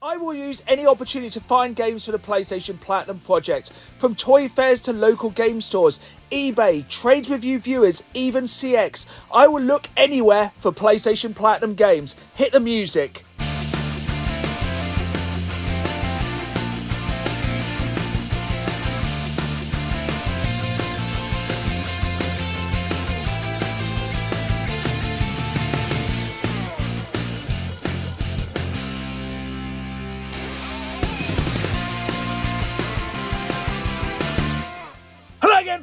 I will use any opportunity to find games for the PlayStation Platinum project, from toy fairs to local game stores, eBay, trades with you viewers, even CX. I will look anywhere for PlayStation Platinum games. Hit the music.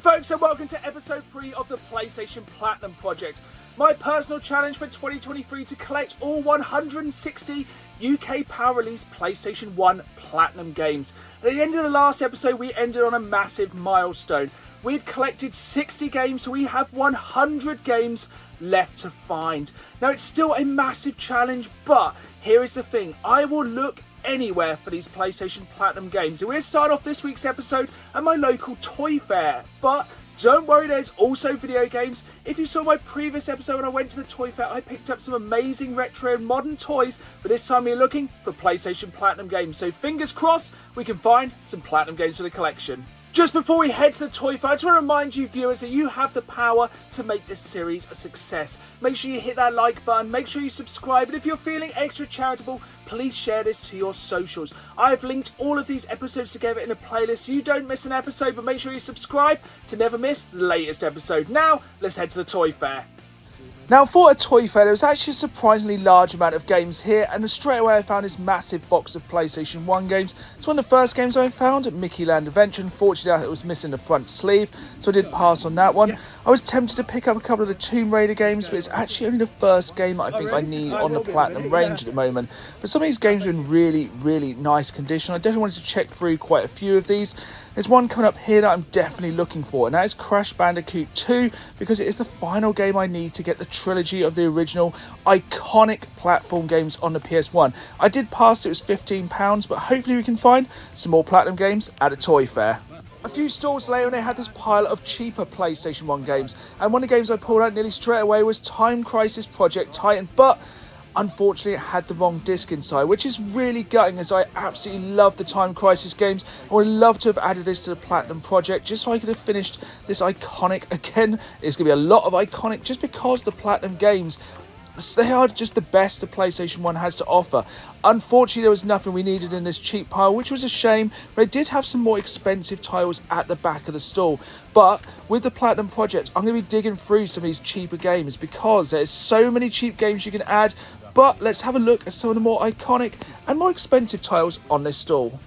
Folks, and welcome to episode 3 of the PlayStation Platinum project. My personal challenge for 2023 to collect all 160 UK power release PlayStation 1 Platinum games. And at the end of the last episode, we ended on a massive milestone. We had collected 60 games, so we have 100 games left to find. Now, it's still a massive challenge, but here is the thing. I will look anywhere for these PlayStation Platinum games. And we're going to start off this week's episode at my local toy fair. But don't worry, there's also video games. If you saw my previous episode when I went to the toy fair, I picked up some amazing retro and modern toys. But this time we're looking for PlayStation Platinum games. So fingers crossed we can find some Platinum games for the collection. Just before we head to the toy fair, I just want to remind you viewers that you have the power to make this series a success. Make sure you hit that like button, make sure you subscribe, and if you're feeling extra charitable, please share this to your socials. I've linked all of these episodes together in a playlist so you don't miss an episode, but make sure you subscribe to never miss the latest episode. Now, let's head to the toy fair. Now, for a toy fair, there was actually a surprisingly large amount of games here, and straight away I found this massive box of PlayStation 1 games. It's one of the first games I found at Mickey Land Adventure. Unfortunately, it was missing the front sleeve, so I did pass on that one. Yes. I was tempted to pick up a couple of the Tomb Raider games, but it's actually only the first game that I think I need on the Platinum range at the moment. But some of these games are in really, really nice condition. I definitely wanted to check through quite a few of these. There's one coming up here that I'm definitely looking for, and that is Crash Bandicoot 2, because it is the final game I need to get the trilogy of the original iconic platform games on the PS1. I did pass, it was £15, but hopefully we can find some more Platinum games at a toy fair. A few stores later, they had this pile of cheaper PlayStation 1 games, and one of the games I pulled out nearly straight away was Time Crisis Project Titan, but unfortunately, it had the wrong disc inside, which is really gutting, as I absolutely love the Time Crisis games. I would love to have added this to the Platinum project just so I could have finished this iconic. Again, it's going to be a lot of iconic just because the Platinum games, they are just the best the PlayStation 1 has to offer. Unfortunately, there was nothing we needed in this cheap pile, which was a shame, but I did have some more expensive titles at the back of the stall. But with the Platinum project, I'm going to be digging through some of these cheaper games because there's so many cheap games you can add. But let's have a look at some of the more iconic and more expensive titles on this stall.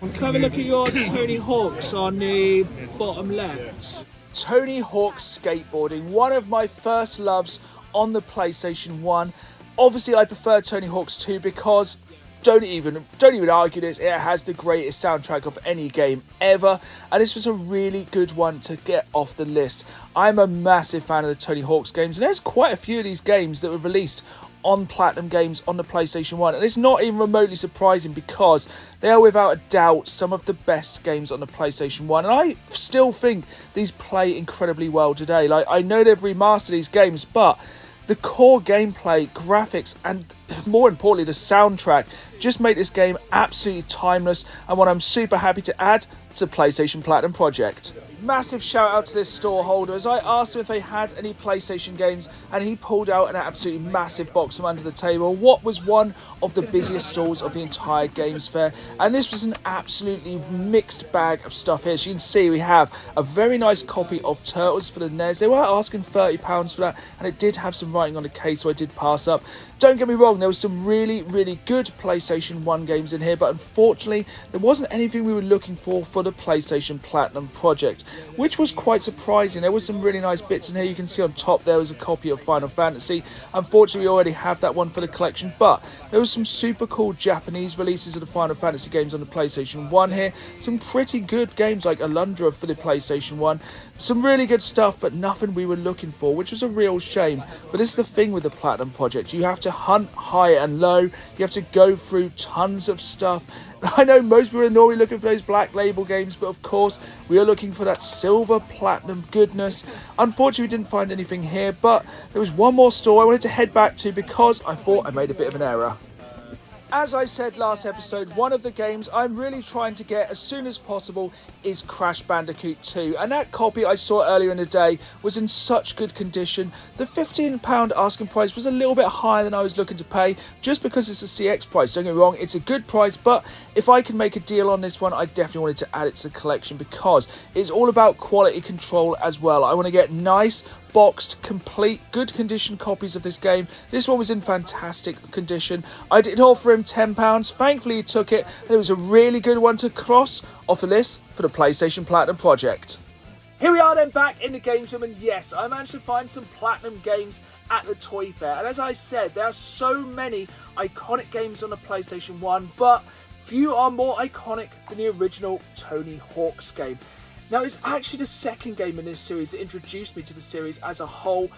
Have a look at your Tony Hawk's on the bottom left. Tony Hawk's Skateboarding, one of my first loves on the PlayStation 1. Obviously, I prefer Tony Hawk's 2 because don't even argue this, it has the greatest soundtrack of any game ever, and this was a really good one to get off the list. I'm a massive fan of the Tony Hawk's games, and there's quite a few of these games that were released on Platinum games on the PlayStation 1, and it's not even remotely surprising because they are without a doubt some of the best games on the PlayStation 1, and I still think these play incredibly well today. Like, I know they've remastered these games, but the core gameplay, graphics, and more importantly the soundtrack just make this game absolutely timeless, and what I'm super happy to add to the PlayStation Platinum project. Massive shout out to this store holder, as I asked him if they had any PlayStation games, and he pulled out an absolutely massive box from under the table. What was one of the busiest stalls of the entire games fair, and this was an absolutely mixed bag of stuff here. As you can see, we have a very nice copy of Turtles for the NES. They were asking £30 for that, and it did have some writing on the case, so I did pass up. Don't get me wrong, there was some really, really good PlayStation 1 games in here, but unfortunately, there wasn't anything we were looking for the PlayStation Platinum project, which was quite surprising. There was some really nice bits in here. You can see on top there was a copy of Final Fantasy. Unfortunately, we already have that one for the collection, but there was some super cool Japanese releases of the Final Fantasy games on the PlayStation 1 here. Some pretty good games like Alundra for the PlayStation 1. Some really good stuff, but nothing we were looking for, which was a real shame. But this is the thing with the Platinum project. You have to hunt high and low. You have to go through tons of stuff. I know most people are normally looking for those black label games, but of course we are looking for that silver platinum goodness. Unfortunately, we didn't find anything here, but there was one more store I wanted to head back to because I thought I made a bit of an error. As I said last episode, one of the games I'm really trying to get as soon as possible is Crash Bandicoot 2, and that copy I saw earlier in the day was in such good condition. The £15 asking price was a little bit higher than I was looking to pay, just because it's a CX price. Don't get me wrong, it's a good price, but if I can make a deal on this one, I definitely wanted to add it to the collection because it's all about quality control as well. I want to get nice, boxed, complete, good condition copies of this game. This one was in fantastic condition. I did offer him £10. Thankfully he took it, and it was a really good one to cross off the list for the PlayStation Platinum project. Here we are then, back in the games room, and yes, I managed to find some Platinum games at the Toy Fair. And as I said, there are so many iconic games on the PlayStation 1, but few are more iconic than the original Tony Hawk's game. Now, it's actually the second game in this series that introduced me to the series as a whole,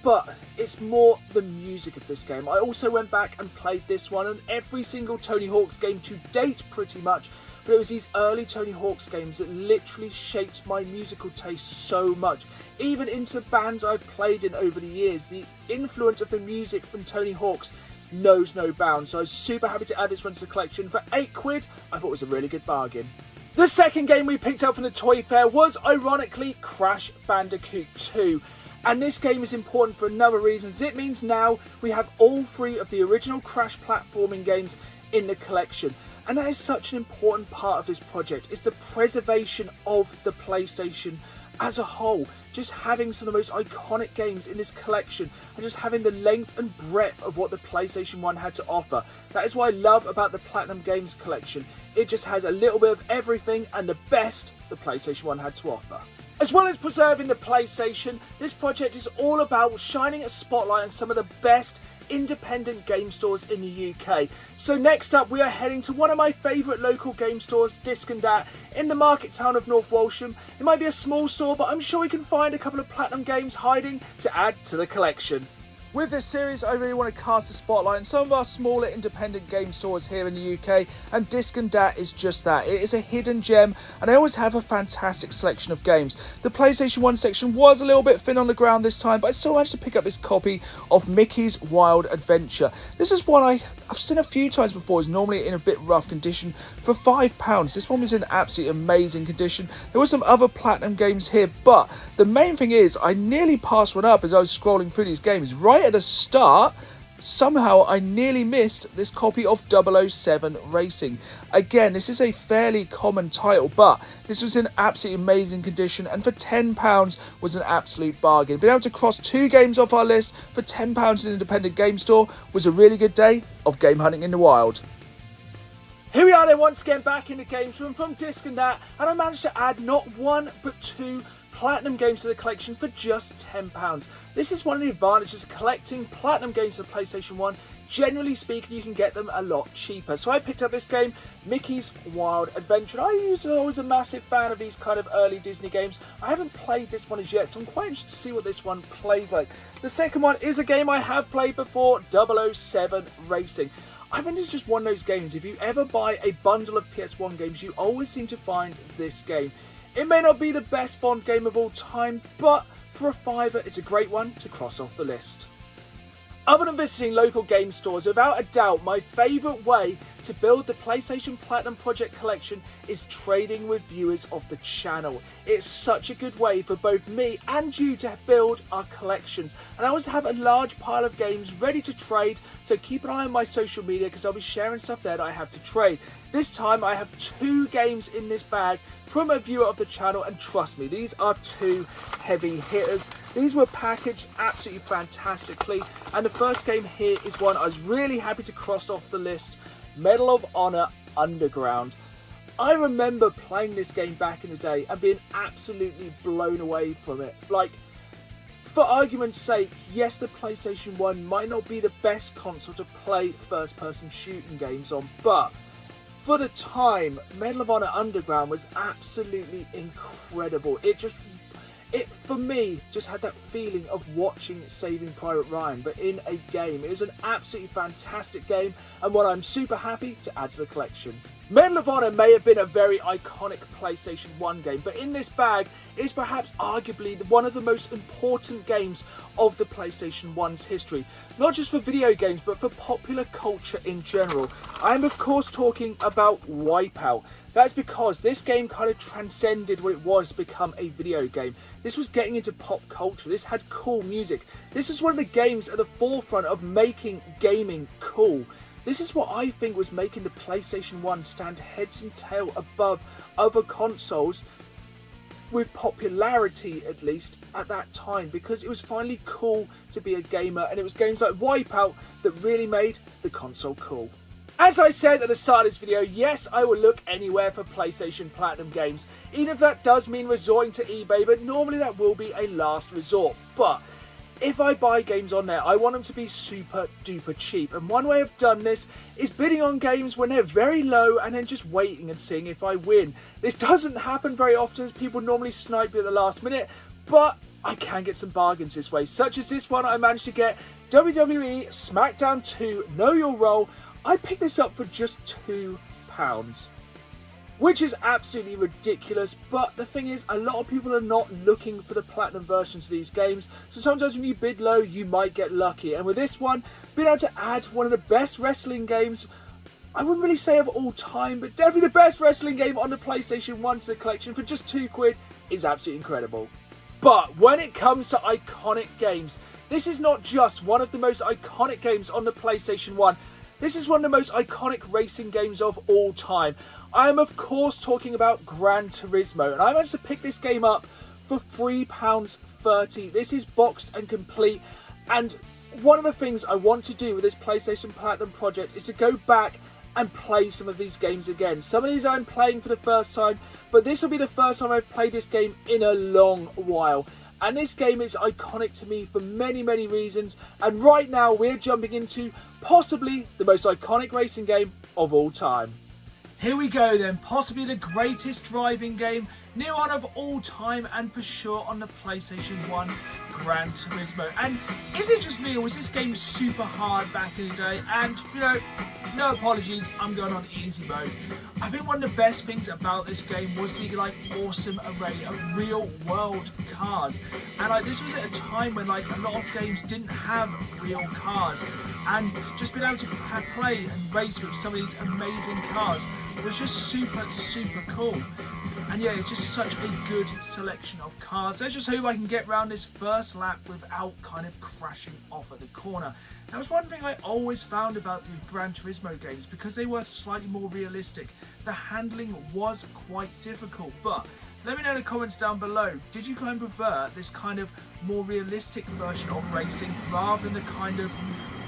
but it's more the music of this game. I also went back and played this one and every single Tony Hawk's game to date pretty much, but it was these early Tony Hawk's games that literally shaped my musical taste so much. Even into bands I've played in over the years, the influence of the music from Tony Hawk's knows no bounds. So I was super happy to add this one to the collection. For £8, I thought it was a really good bargain. The second game we picked up from the Toy Fair was, ironically, Crash Bandicoot 2. And this game is important for another reason. It means now we have all three of the original Crash platforming games in the collection. And that is such an important part of this project. It's the preservation of the PlayStation as a whole. Just having some of the most iconic games in this collection and just having the length and breadth of what the PlayStation 1 had to offer. That is what I love about the Platinum Games collection. It just has a little bit of everything and the best the PlayStation 1 had to offer. As well as preserving the PlayStation, this project is all about shining a spotlight on some of the best independent game stores in the UK. So next up, we are heading to one of my favourite local game stores, Disc and Dat, in the market town of North Walsham. It might be a small store, but I'm sure we can find a couple of Platinum games hiding to add to the collection. With this series, I really want to cast a spotlight on some of our smaller independent game stores here in the UK, and Disc and Dat is just that. It is a hidden gem, and I always have a fantastic selection of games. The PlayStation 1 section was a little bit thin on the ground this time, but I still managed to pick up this copy of Mickey's Wild Adventure. This is one I've seen a few times before. It's normally in a bit rough condition for £5. This one was in absolutely amazing condition. There were some other Platinum games here, but the main thing is I nearly passed one up as I was scrolling through these games. Right at the start, somehow I nearly missed this copy of 007 Racing. Again, this is a fairly common title, but this was in absolutely amazing condition, and for £10 was an absolute bargain. Being able to cross two games off our list for £10 in an independent game store was a really good day of game hunting in the wild. Here we are then, once again back in the games room from Disc and Dat, and I managed to add not one but two Platinum games to the collection for just £10. This is one of the advantages of collecting Platinum games to the PlayStation 1. Generally speaking, you can get them a lot cheaper. So I picked up this game, Mickey's Wild Adventure. I was always a massive fan of these kind of early Disney games. I haven't played this one as yet, so I'm quite interested to see what this one plays like. The second one is a game I have played before, 007 Racing. I think this is just one of those games. If you ever buy a bundle of PS1 games, you always seem to find this game. It may not be the best Bond game of all time, but for a £5, it's a great one to cross off the list. Other than visiting local game stores, without a doubt, my favourite way to build the PlayStation Platinum Project collection is trading with viewers of the channel. It's such a good way for both me and you to build our collections. And I always have a large pile of games ready to trade, so keep an eye on my social media because I'll be sharing stuff there that I have to trade. This time I have two games in this bag from a viewer of the channel, and trust me, these are two heavy hitters. These were packaged absolutely fantastically, and the first game here is one I was really happy to cross off the list, Medal of Honor Underground. I remember playing this game back in the day and being absolutely blown away from it. Like, for argument's sake, yes, the PlayStation 1 might not be the best console to play first-person shooting games on, but for the time, Medal of Honor Underground was absolutely incredible. It for me just had that feeling of watching Saving Private Ryan, but in a game. It was an absolutely fantastic game, and one I'm super happy to add to the collection. Medal of Honor may have been a very iconic PlayStation 1 game, but in this bag is perhaps arguably one of the most important games of the PlayStation 1's history. Not just for video games, but for popular culture in general. I am of course talking about Wipeout. That's because this game kind of transcended what it was to become a video game. This was getting into pop culture. This had cool music. This is one of the games at the forefront of making gaming cool. This is what I think was making the PlayStation 1 stand heads and tail above other consoles, with popularity at least at that time, because it was finally cool to be a gamer, and it was games like Wipeout that really made the console cool. As I said at the start of this video, yes, I will look anywhere for PlayStation Platinum games, even if that does mean resorting to eBay, but normally that will be a last resort. But if I buy games on there, I want them to be super duper cheap. And one way I've done this is bidding on games when they're very low and then just waiting and seeing if I win. This doesn't happen very often, as people normally snipe you at the last minute, but I can get some bargains this way, such as this one I managed to get, WWE SmackDown 2 Know Your Role. I picked this up for just £2. Which is absolutely ridiculous, but the thing is, a lot of people are not looking for the platinum versions of these games, so sometimes when you bid low, you might get lucky. And with this one, being able to add one of the best wrestling games, I wouldn't really say of all time, but definitely the best wrestling game on the PlayStation 1 to the collection for just £2 is absolutely incredible. But when it comes to iconic games, this is not just one of the most iconic games on the PlayStation 1, this is one of the most iconic racing games of all time. I am of course talking about Gran Turismo, and I managed to pick this game up for £3.30. This is boxed and complete, and one of the things I want to do with this PlayStation Platinum project is to go back and play some of these games again. Some of these I'm playing for the first time, but this will be the first time I've played this game in a long while. And this game is iconic to me for many, many reasons. And right now we're jumping into possibly the most iconic racing game of all time. Here we go then, possibly the greatest driving game, near one of all time, and for sure on the PlayStation 1, Gran Turismo. And is it just me, or was this game super hard back in the day? And, you know, no apologies, I'm going on easy mode. I think one of the best things about this game was the awesome array of real world cars. And this was at a time when a lot of games didn't have real cars. And just being able to play and race with some of these amazing cars was just super cool. And yeah, it's just such a good selection of cars. Let's just hope I can get around this first lap without kind of crashing off at the corner. That was one thing I always found about the Gran Turismo games, because they were slightly more realistic. The handling was quite difficult, but let me know in the comments down below, did you kind of prefer this kind of more realistic version of racing rather than the kind of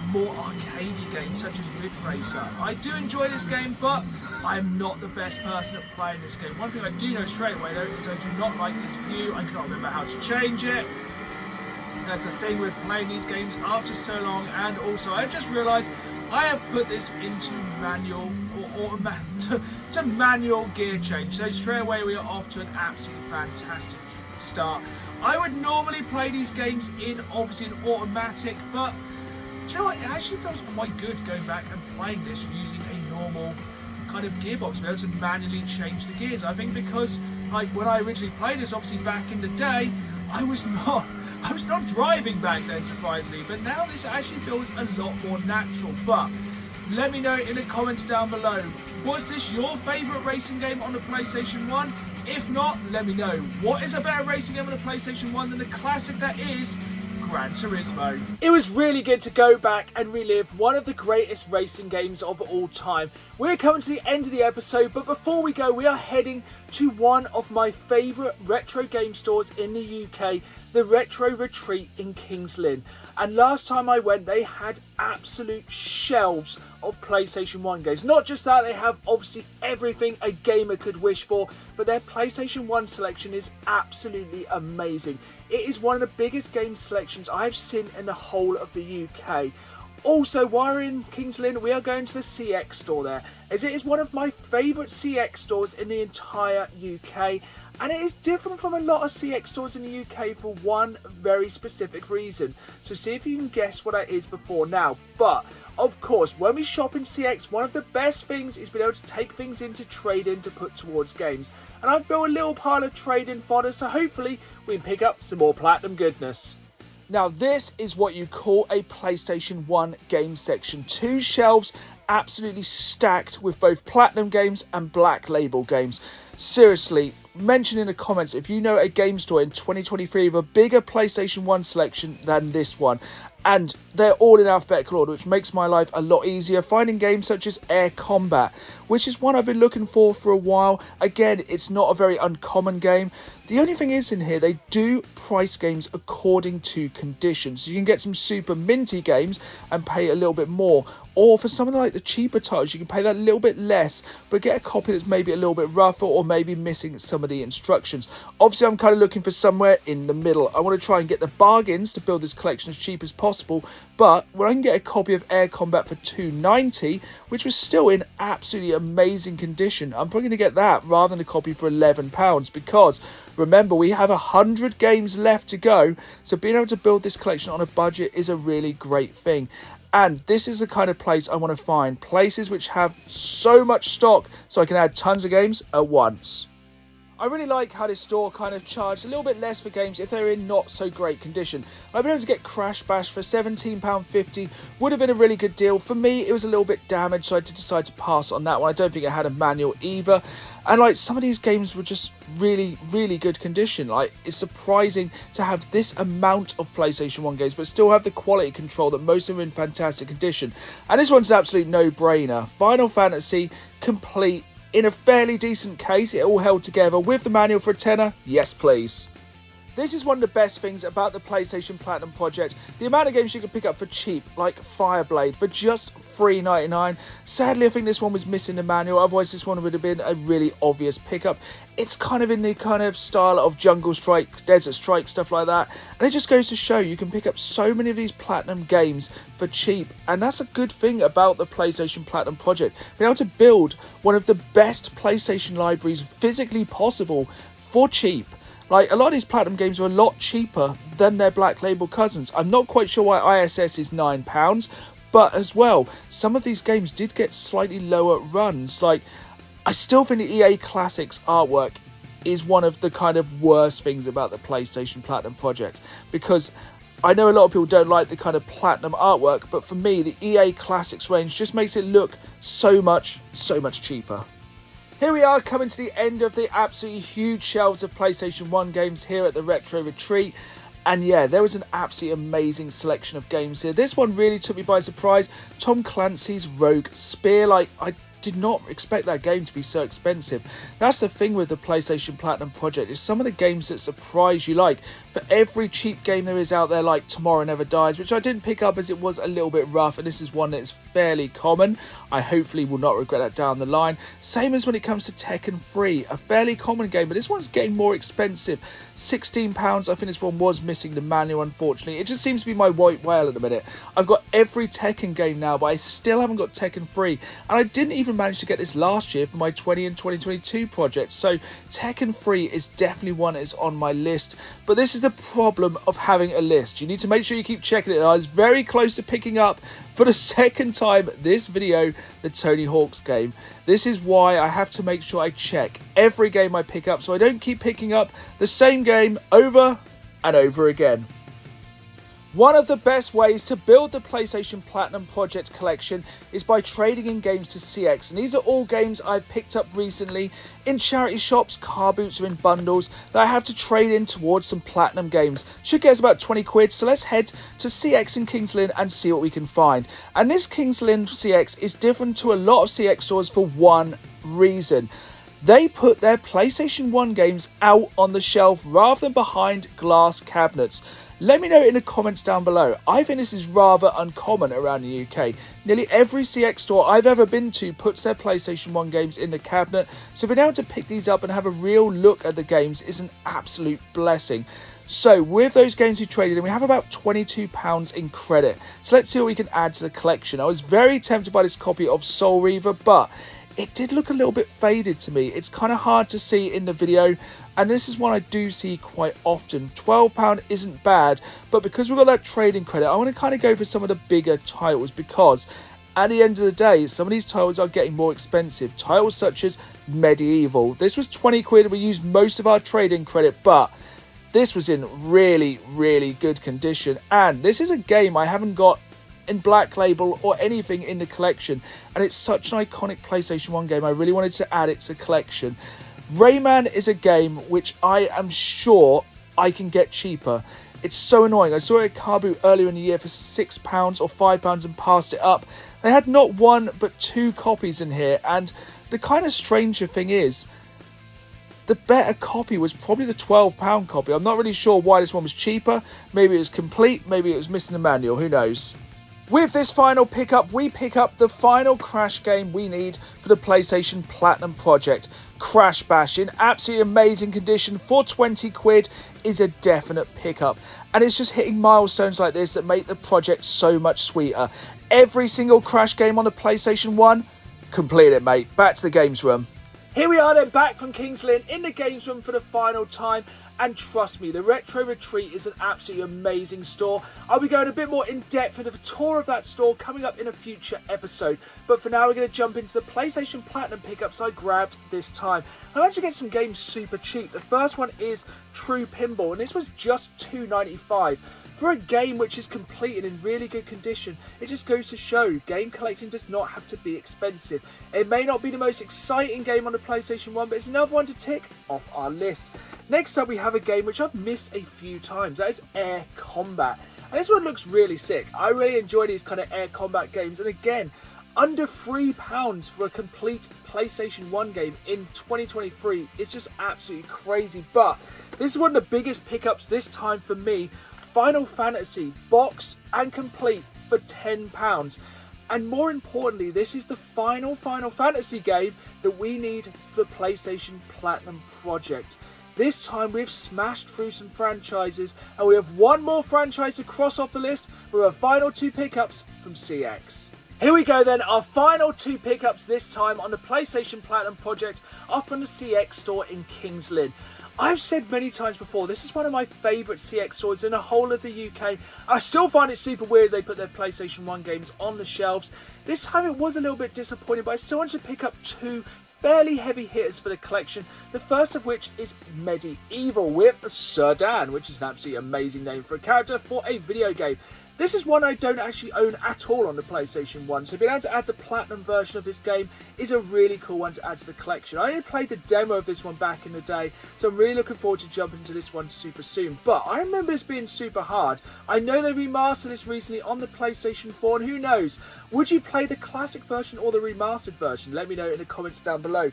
more arcadey games such as Ridge Racer? I do enjoy this game, but I'm not the best person at playing this game. One thing I do know straight away though is I do not like this view. I cannot remember how to change it. That's the thing with playing these games after so long. And also I just realised I have put this into manual to manual gear change. So straight away we are off to an absolutely fantastic start. I would normally play these games in obviously an automatic, but do you know what, it actually feels quite good going back and playing this using a normal kind of gearbox, be able to manually change the gears. I think because when I originally played this, obviously back in the day, I was not driving back then, surprisingly, but now this actually feels a lot more natural. But let me know in the comments down below, was this your favourite racing game on the PlayStation 1? If not, let me know. What is a better racing game on the PlayStation 1 than the classic that is Gran Turismo? It was really good to go back and relive one of the greatest racing games of all time. We're coming to the end of the episode, but before we go, we are heading to one of my favourite retro game stores in the UK, the Retro Retreat in Kings Lynn. And last time I went, they had absolute shelves of PlayStation 1 games. Not just that, they have obviously everything a gamer could wish for, but their PlayStation 1 selection is absolutely amazing. It is one of the biggest game selections I've seen in the whole of the UK. Also, while we're in Kings Lynn, we are going to the CX store there, as it is one of my favourite CX stores in the entire UK, and it is different from a lot of CX stores in the UK for one very specific reason. So see if you can guess what that is before now. But of course, when we shop in CX, one of the best things is being able to take things in to trade in to put towards games. And I've built a little pile of trade-in fodder, so hopefully we can pick up some more platinum goodness. Now this is what you call a PlayStation 1 game section. 2 shelves absolutely stacked with both platinum games and black label games. Seriously, mention in the comments if you know a game store in 2023 with a bigger PlayStation 1 selection than this one. And they're all in alphabetical order, which makes my life a lot easier. Finding games such as Air Combat, which is one I've been looking for a while. Again, it's not a very uncommon game. The only thing is in here, they do price games according to conditions. So you can get some super minty games and pay a little bit more. Or for something like the cheaper titles, you can pay that a little bit less, but get a copy that's maybe a little bit rougher or maybe missing some of the instructions. Obviously, I'm kind of looking for somewhere in the middle. I want to try and get the bargains to build this collection as cheap as possible. But when I can get a copy of Air Combat for $2.90, which was still in absolutely amazing condition, I'm probably going to get that rather than a copy for £11, because remember, we have 100 games left to go, so being able to build this collection on a budget is a really great thing. And this is the kind of place I want to find, places which have so much stock so I can add tons of games at once. I really like how this store kind of charged a little bit less for games if they're in not so great condition. I've been able to get Crash Bash for £17.50, would have been a really good deal. For me, it was a little bit damaged, so I did decide to pass on that one. I don't think it had a manual either. And like, some of these games were just really, really good condition. Like, it's surprising to have this amount of PlayStation 1 games, but still have the quality control that most of them are in fantastic condition. And this one's an absolute no-brainer. Final Fantasy, complete, in a fairly decent case, it all held together with the manual for a tenner. Yes, please. This is one of the best things about the PlayStation Platinum Project. The amount of games you can pick up for cheap, like Fireblade, for just $3.99. Sadly, I think this one was missing the manual. Otherwise, this one would have been a really obvious pickup. It's kind of in the kind of style of Jungle Strike, Desert Strike, stuff like that. And it just goes to show you can pick up so many of these Platinum games for cheap. And that's a good thing about the PlayStation Platinum Project. Being able to build one of the best PlayStation libraries physically possible for cheap. Like, a lot of these Platinum games are a lot cheaper than their Black Label cousins. I'm not quite sure why ISS is £9, but as well, some of these games did get slightly lower runs. Like, I still think the EA Classics artwork is one of the kind of worst things about the PlayStation Platinum Project, because I know a lot of people don't like the kind of Platinum artwork, but for me, the EA Classics range just makes it look so much cheaper. Here we are, coming to the end of the absolutely huge shelves of PlayStation 1 games here at the Retro Retreat. And yeah, there was an absolutely amazing selection of games here. This one really took me by surprise. Tom Clancy's Rogue Spear. Like, I did not expect that game to be so expensive. That's the thing with the PlayStation Platinum Project, is some of the games that surprise you. Like, for every cheap game there is out there, like Tomorrow Never Dies, which I didn't pick up as it was a little bit rough, and this is one that is fairly common. I hopefully will not regret that down the line. Same as when it comes to Tekken 3, a fairly common game, but this one's getting more expensive. £16, I think this one was missing the manual, unfortunately. It just seems to be my white whale at the minute. I've got every Tekken game now, but I still haven't got Tekken 3, and I didn't even manage to get this last year for my 20 and 2022 project. So Tekken 3 is definitely one that is on my list, but this is the problem of having a list. You need to make sure you keep checking it. I was very close to picking up for the second time this video the Tony Hawk's game. This is why I have to make sure I check every game I pick up so I don't keep picking up the same game over and over again. One of the best ways to build the PlayStation Platinum Project collection is by trading in games to CX, and these are all games I've picked up recently in charity shops, car boots, or in bundles that I have to trade in towards some Platinum games. Should get us about 20 quid, so let's head to CX in Kings Lynn and see what we can find. And this Kings Lynn CX is different to a lot of CX stores for one reason. They put their PlayStation 1 games out on the shelf rather than behind glass cabinets. Let me know in the comments down below. I think this is rather uncommon around the UK. Nearly every CX store I've ever been to puts their PlayStation 1 games in the cabinet, so being able to pick these up and have a real look at the games is an absolute blessing. So with those games we traded in, we have about £22 in credit. So let's see what we can add to the collection. I was very tempted by this copy of Soul Reaver, but it did look a little bit faded to me. It's kind of hard to see in the video, and this is one I do see quite often. £12 isn't bad, but because we've got that trading credit, I want to kind of go for some of the bigger titles, because at the end of the day, some of these titles are getting more expensive. Titles such as Medieval. This was 20 quid and we used most of our trading credit, but this was in really, really good condition. And this is a game I haven't got in Black Label or anything in the collection, and it's such an iconic PlayStation 1 game. I really wanted to add it to the collection. Rayman is a game which I am sure I can get cheaper. It's so annoying. I saw it at Car Boot earlier in the year for £6 or £5 and passed it up. They had not one but two copies in here, and the kind of stranger thing is, the better copy was probably the £12 copy. I'm not really sure why this one was cheaper. Maybe it was complete, maybe it was missing the manual, who knows. With this final pickup, we pick up the final Crash game we need for the PlayStation Platinum project. Crash Bash, in absolutely amazing condition for 20 quid, is a definite pickup. And it's just hitting milestones like this that make the project so much sweeter. Every single Crash game on the PlayStation 1, complete it, mate. Back to the games room. Here we are then, back from King's Lynn in the games room for the final time, and trust me, the Retro Retreat is an absolutely amazing store. I'll be going a bit more in depth into the tour of that store coming up in a future episode, but for now we're going to jump into the PlayStation Platinum pickups I grabbed this time. I managed to get some games super cheap. The first one is True Pinball, and this was just £2.95. For a game which is completed in really good condition, it just goes to show game collecting does not have to be expensive. It may not be the most exciting game on the PlayStation 1, but it's another one to tick off our list. Next up we have a game which I've missed a few times, that is Air Combat. And this one looks really sick. I really enjoy these kind of Air Combat games, and again, under £3 for a complete PlayStation 1 game in 2023 is just absolutely crazy. But this is one of the biggest pickups this time for me. Final Fantasy, boxed and complete for £10. And more importantly, this is the final Final Fantasy game that we need for the PlayStation Platinum project. This time we've smashed through some franchises, and we have one more franchise to cross off the list with our final two pickups from CX. Here we go then, our final two pickups this time on the PlayStation Platinum project are from the CX store in King's Lynn. I've said many times before, this is one of my favourite CX stores in the whole of the UK. I still find it super weird they put their PlayStation 1 games on the shelves. This time it was a little bit disappointing, but I still wanted to pick up two fairly heavy hitters for the collection. The first of which is Medieval with Sir Dan, which is an absolutely amazing name for a character for a video game. This is one I don't actually own at all on the PlayStation 1, so being able to add the Platinum version of this game is a really cool one to add to the collection. I only played the demo of this one back in the day, so I'm really looking forward to jumping into this one super soon. But I remember this being super hard. I know they remastered this recently on the PlayStation 4, and who knows, would you play the classic version or the remastered version? Let me know in the comments down below.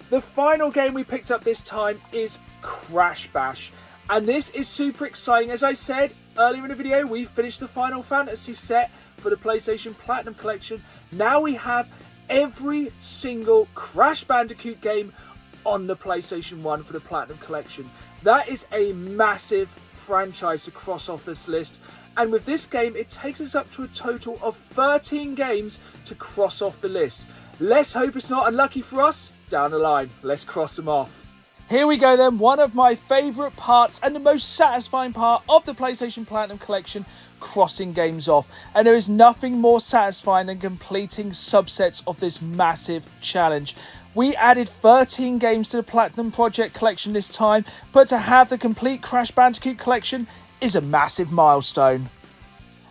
The final game we picked up this time is Crash Bash. And this is super exciting. As I said earlier in the video, we finished the Final Fantasy set for the PlayStation Platinum collection. Now we have every single Crash Bandicoot game on the PlayStation 1 for the Platinum collection. That is a massive franchise to cross off this list. And with this game, it takes us up to a total of 13 games to cross off the list. Let's hope it's not unlucky for us down the line. Let's cross them off. Here we go then, one of my favourite parts and the most satisfying part of the PlayStation Platinum collection, crossing games off. And there is nothing more satisfying than completing subsets of this massive challenge. We added 13 games to the Platinum Project collection this time, but to have the complete Crash Bandicoot collection is a massive milestone.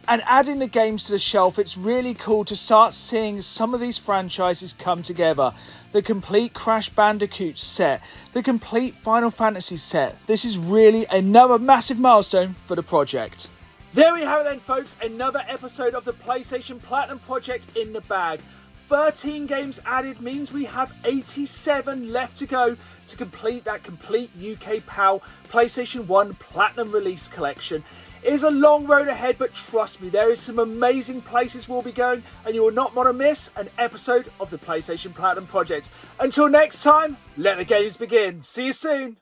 And adding the games to the shelf, it's really cool to start seeing some of these franchises come together. The complete Crash Bandicoot set, the complete Final Fantasy set. This is really another massive milestone for the project. There we have it then, folks, another episode of the PlayStation Platinum project in the bag. 13 games added means we have 87 left to go to complete that complete UK PAL PlayStation 1 Platinum release collection. It is a long road ahead, but trust me, there is some amazing places we'll be going, and you will not want to miss an episode of the PlayStation Platinum Project. Until next time, let the games begin. See you soon.